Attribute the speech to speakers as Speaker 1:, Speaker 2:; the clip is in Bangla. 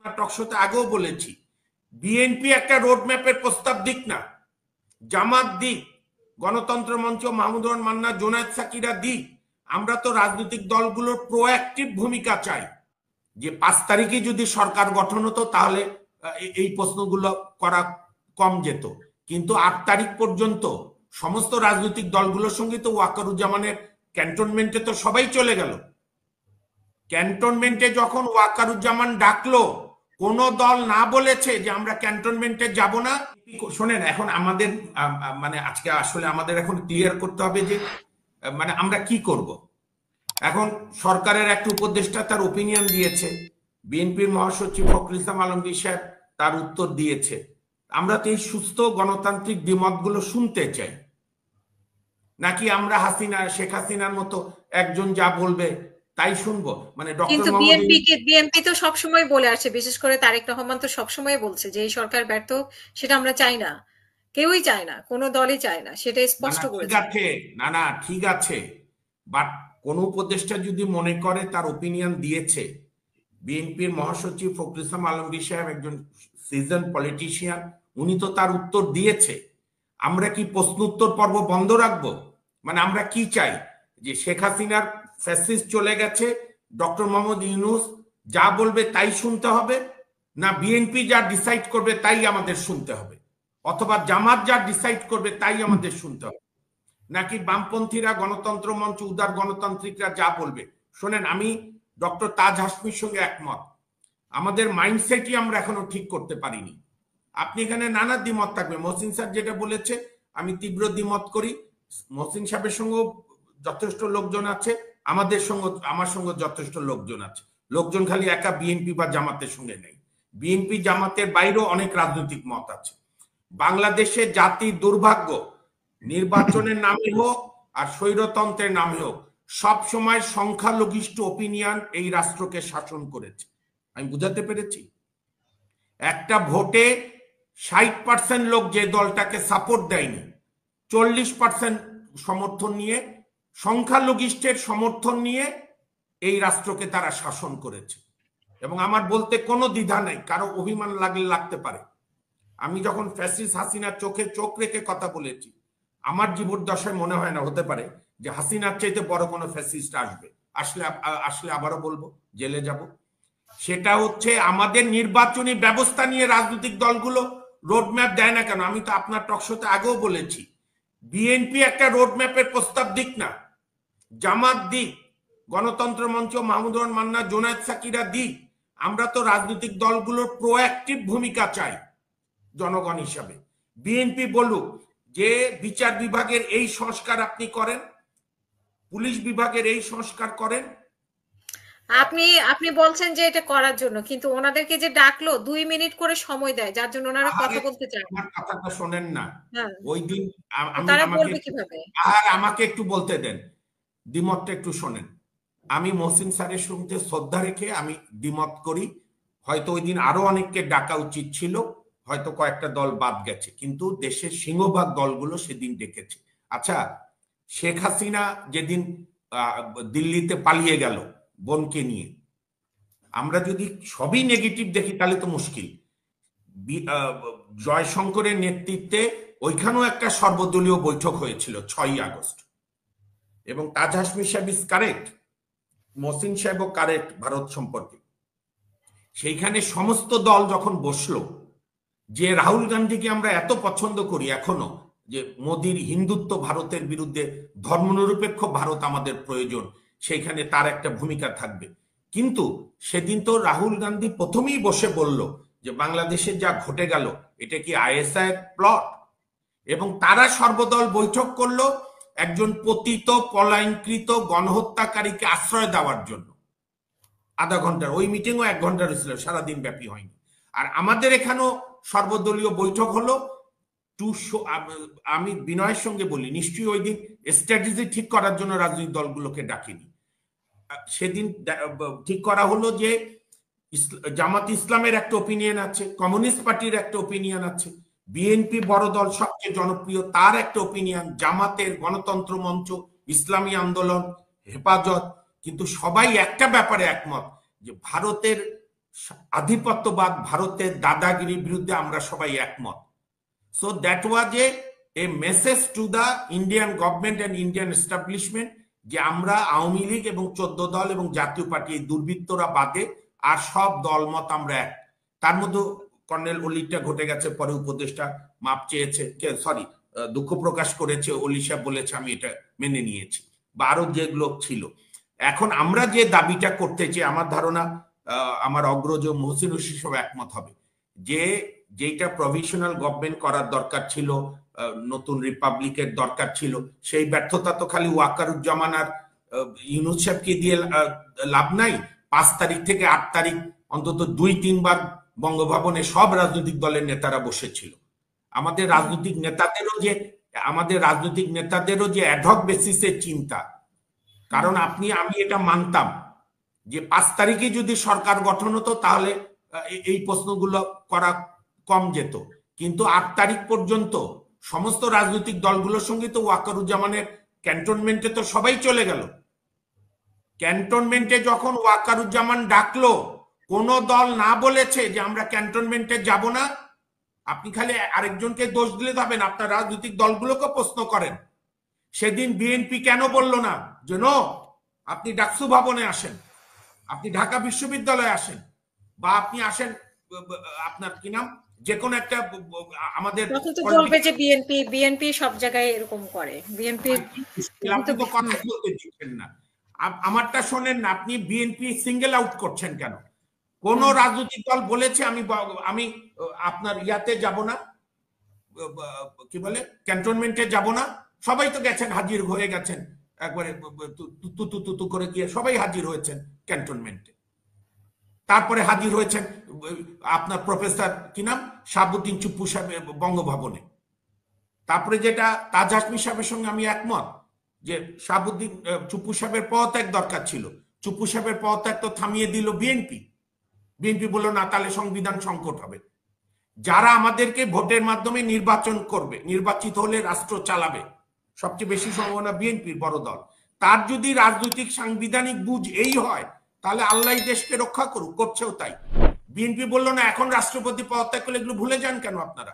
Speaker 1: টকশোতে আগেও বলেছি, বিএনপি একটা রোড ম্যাপের প্রস্তাব দিক না, জামাত দিক, গণতন্ত্র মঞ্চ, মাহমুদুর রহমান মান্না, জোনায়েদ সাকিরা দিক। আমরা তো রাজনৈতিক দলগুলোর প্রোঅ্যাক্টিভ ভূমিকা চাই, যে 5 তারিখে যদি সরকার গঠন হতো তাহলে এই প্রশ্নগুলো করা কম যেত। কিন্তু 8 তারিখ পর্যন্ত সমস্ত রাজনৈতিক দলগুলোর সঙ্গে তো ওয়াকারুজ্জামানের ক্যান্টনমেন্টে তো সবাই চলে গেল। ক্যান্টনমেন্টে যখন ওয়াকারুজ্জামান ডাকলো, কোন দল না বলেছে যে আমরা ক্যান্টনমেন্টে যাব না। শোনেন, এখন আমাদের মানে আজকে আসলে আমাদের এখন ক্লিয়ার করতে হবে যে মানে আমরা কি করব। এখন সরকারের একটা উপদেষ্টা তার ওপিনিয়ন দিয়েছে, বিএনপির মহাসচিব ফখরুল ইসলাম আলমগীর সাহেব তার উত্তর দিয়েছে। আমরা তো এই সুস্থ গণতান্ত্রিক দ্বিমতগুলো শুনতে চাই, নাকি আমরা শেখ হাসিনার মতো একজন যা বলবে তাই শুনবো? মানে
Speaker 2: কিন্তু বিএনপি তো সবসময় বলে আসছে, বিশেষ করে তারেক রহমান তো সবসময় বলছে যে এই সরকার ব্যর্থ, সেটা আমরা চাই না, কেউই চায় না, কোনো দলই চায় না, সেটা স্পষ্ট করেছে।
Speaker 1: না ঠিক আছে, বাট কোন উপদেষ্টা যদি মনে করে তার ওপিনিয়ন দিয়েছে, বিএনপির মহাসচিব ফখরুল ইসলাম আলমগীর সাহেব একজন সিজন পলিটিশিয়ান, উনি তো তার উত্তর দিয়েছে। আমরা কি প্রশ্ন উত্তর পর্ব বন্ধ রাখবো? মানে আমরা কি চাই, যে শেখ হাসিনার ফ্যাসিস্ট চলে গেছে, ডক্টর মোহাম্মদ ইউনূস যা বলবে তাই শুনতে হবে, না বিএনপি যা ডিসাইড করবে তাই আমাদের শুনতে হবে, অথবা জামাত যা ডিসাইড করবে তাই আমাদের শুনতে হবে, নাকি বামপন্থীরা, গণতন্ত্র মঞ্চ, উদার গণতান্ত্রিকরা যা বলবে? শোনেন, আমি ডক্টর তাজ হাসমির সঙ্গে একমত, আমাদের মাইন্ডসেটই আমরা এখনো ঠিক করতে পারিনি। আপনি এখানে নানা দ্বিমত থাকবে, মহসিন স্যার যেটা বলেছে আমি তীব্র দ্বিমত করি, মহসিন সাহেবের সঙ্গে যথেষ্ট লোকজন আছে, আমার সঙ্গে যথেষ্ট লোকজন আছে। লোকজন খালি একা বিএনপি বা জামাতের সঙ্গে নেই, বিএনপি জামাতের বাইরেও অনেক রাজনৈতিক মত আছে। বাংলাদেশে জাতির দুর্ভাগ্য, নির্বাচনের নামে হোক আর স্বৈরতন্ত্রের নামে হোক, সব সময় সংখ্যালঘিষ্ঠ ওপিনিয়ন এই রাষ্ট্রকে শাসন করেছে। আমি বুঝাতে পেরেছি? একটা ভোটে 60% লোক যে দলটাকে সাপোর্ট দেয়নি, 40% সমর্থন নিয়ে, সংখ্যালঘিষ্ঠের সমর্থন নিয়ে এই রাষ্ট্রকে তারা শাসন করেছে। এবং আমার বলতে কোনো দ্বিধা নেই, কারো অভিমান লাগলে লাগতে পারে। আমি যখন ফ্যাসিস্ট হাসিনার চোখে চোখ রেখে কথা বলেছি, আমার জীবদ্দশায় মনে হয় না হতে পারে যে হাসিনার চাইতে বড় কোনো ফ্যাসিস্ট আসবে। আসলে আবারও বলবো, জেলে যাব। সেটা হচ্ছে আমাদের নির্বাচনী ব্যবস্থা নিয়ে রাজনৈতিক দলগুলো রোডম্যাপ দেয় না কেন? আমি তো আপনার টকশোতে আগেও বলেছি, বিএনপি একটা রোডম্যাপের প্রস্তাব দিক না, জামাত দিক, গণতন্ত্র মঞ্চ, মাহমুদুর রহমান মান্না, জোনায়েদ সাকিরা দিক। আমরা তো রাজনৈতিক দলগুলোর প্রোঅ্যাক্টিভ ভূমিকা চাই জনগণ হিসাবে। বিএনপি বলুক যে বিচার বিভাগের এই সংস্কার আপনি করেন, পুলিশ বিভাগের এই সংস্কার করেন।
Speaker 2: আপনি বলছেন যে এটা করার জন্য, কিন্তু ওনাদেরকে যে ডাকলো 2 মিনিট করে সময় দেয়, যার জন্য ওনারা কথা বলতে চায় না।
Speaker 1: আমার কথাটা শোনেন না,
Speaker 2: হ্যাঁ,
Speaker 1: ওই দিন
Speaker 2: তারা বলবে কিভাবে?
Speaker 1: আমাকে একটু বলতে দেন, দ্বিমতটা একটু শোনেন। আমি মহসিন স্যারের সঙ্গে শ্রদ্ধা রেখে আমি দ্বিমত করি, হয়তো ওই দিন আরো অনেককে ডাকা উচিত ছিল, হয়তো কয়েকটা দল বাদ গেছে, কিন্তু দেশের সিংহভাগ দলগুলো সেদিন ডেকেছে। আচ্ছা, শেখ হাসিনা যেদিন দিল্লিতে পালিয়ে গেল বোনকে নিয়ে, আমরা যদি সবই নেগেটিভ দেখি তাহলে তো মুশকিল। জয়শঙ্করের নেতৃত্বে ওইখানেও একটা সর্বদলীয় বৈঠক হয়েছিল 6ই আগস্ট, এবং তাজ হাসমি সাহেব ইজ কারেক্ট, মহসিন সাহেবও কারেক্ট ভারত সম্পর্কে। সেইখানে সমস্ত দল যখন বসলো, যে রাহুল গান্ধীকে আমরা এত পছন্দ করি এখনো, যে মোদির হিন্দুত্ব ভারতের বিরুদ্ধে, ধর্মনিরপেক্ষ ভারত আমাদের প্রয়োজন, সেইখানে তার একটা ভূমিকা থাকবে। কিন্তু সেদিন তো রাহুল গান্ধী প্রথমেই বসে বলল যে বাংলাদেশে যা ঘটে গেল এটা কি আইএসআই এর প্লট, এবং তারা সর্বদল বৈঠক করলো একজন পতিত পলায়নকৃত গণহত্যাকারীকে আশ্রয় দেওয়ার জন্য। আধা ঘন্টার ওই মিটিংও 1 ঘন্টার ছিল, সারাদিন ব্যাপী হয়নি। আর আমাদের এখানেও সর্বদলীয় বৈঠক হলো আমি বিনয়ের সঙ্গে বলি, নিশ্চয়ই ওই দিন স্ট্র্যাটেজি ঠিক করার জন্য রাজনৈতিক দলগুলোকে ডাকিনি। সেদিন ঠিক করা হলো যে জামাত ইসলামের একটা ওপিনিয়ন আছে, কমিউনিস্ট পার্টির একটা ওপিনিয়ন আছে, বিএনপি বড় দল সবচেয়ে জনপ্রিয় তার একটা ওপিনিয়ন, জামাতের, গণতন্ত্র মঞ্চ, ইসলামী আন্দোলন, হেফাজত, কিন্তু সবাই একটা ব্যাপারে একমত যে ভারতের আধিপত্যবাদ, ভারতের দাদাগিরির বিরুদ্ধে আমরা সবাই একমত। So that was A message to the Indian government and Indian establishment যে আমরা আওয়ামী লীগ এবং 14 দল এবং জাতীয় পার্টি এই দুর্বৃত্তরা বাদে আর সব দলমত আমরা এক। তার মধ্যে কর্নেল অলিটা ঘটে গেছে, পরে উপদেষ্টা মাপ চেয়েছে, সরি দুঃখ প্রকাশ করেছে, অলি সাহেব বলেছে আমি এটা মেনে নিয়েছি, বা আরো যেগুলো ছিল। এখন আমরা যে দাবিটা করতে চাই, আমার ধারণা আমার অগ্রজ মহসিন হোসেন সব একমত হবে যে যেটা প্রভিশনাল গভর্নমেন্ট করার দরকার ছিল, নতুন রিপাবলিকের দরকার ছিল, সেই ব্যর্থতা তো খালি ওয়াকারুজ্জামান আর ইউনূস সাহেবকে দিয়ে লাভ নাই। 5 তারিখ থেকে 8 তারিখ অন্তত 2-3 বার বঙ্গভবনে সব রাজনৈতিক দলের নেতারা বসেছিল। আমাদের রাজনৈতিক নেতাদেরও যে অ্যাডহক বেসিসের চিন্তা, কারণ আমি এটা মানতাম যে 5 তারিখে যদি সরকার গঠন হতো তাহলে এই প্রশ্নগুলো করা কম যেত, কিন্তু 8 তারিখ পর্যন্ত সমস্ত রাজনৈতিক দলগুলোর সঙ্গে তো ওয়াকারুজ্জামানের ক্যান্টনমেন্টে তো সবাই চলে গেল। ক্যান্টনমেন্টে যখন ওয়াকারুজ্জামান ডাকলো, কোন দল না বলেছে যে আমরা ক্যান্টনমেন্টে যাব না। আপনি খালি আরেকজনকে দোষ দিলে হবে না, আপনার রাজনৈতিক দলগুলোকে প্রশ্ন করেন। সেদিন বিএনপি কেন বলল না যে নো, আপনি ডাকসু ভবনে আসেন, আপনি ঢাকা বিশ্ববিদ্যালয়ে আসেন, বা আপনি আসেন আপনার কি নাম যে কোনো একটা আমাদের
Speaker 2: বলবে যে বিএনপি সব জায়গায় এরকম করে। বিএনপি
Speaker 1: তো কথা বলতে দিচ্ছেন না, আমারটা শোনেন না। আপনি বিএনপি সিঙ্গেল আউট করছেন কেন? কোন রাজনৈতিক দল বলেছে আমি আপনার ইয়াতে যাব না, কি বলে ক্যান্টনমেন্টে যাব না? সবাই তো গেছেন, হাজির হয়ে গেছেন, একবারে তু করে গিয়ে সবাই হাজির হয়েছেন ক্যান্টনমেন্টে। তারপরে হাজির হয়েছেন আপনার প্রফেসর কি নাম শাহাবুদ্দিন চুপ্পু সাহেব বঙ্গভবনে। তারপরে যেটা তাজ হাসমি সাহেবের সঙ্গে আমি একমত যে শাহাবুদ্দিন চুপ্পু সাহেবের পদত্যাগ দরকার ছিল। চুপ্পু সাহেবের পদত্যাগ তো থামিয়ে দিল বিএনপি বলল না, তাহলে সংবিধান সংকট হবে। যারা আমাদেরকে ভোটের মাধ্যমে নির্বাচন করবে, নির্বাচিত হলে রাষ্ট্র চালাবে, সবচেয়ে বেশি সম্ভাবনা বিএনপির বড় দল, তার যদি রাজনৈতিক সাংবিধানিক বুঝ এই হয় তাহলে আল্লাহ দেশকে রক্ষা করুক, করছেও তাই। বিএনপি বললো না, এখন রাষ্ট্রপতি পদত্যাগ করলে এগুলো ভুলে যান কেন আপনারা?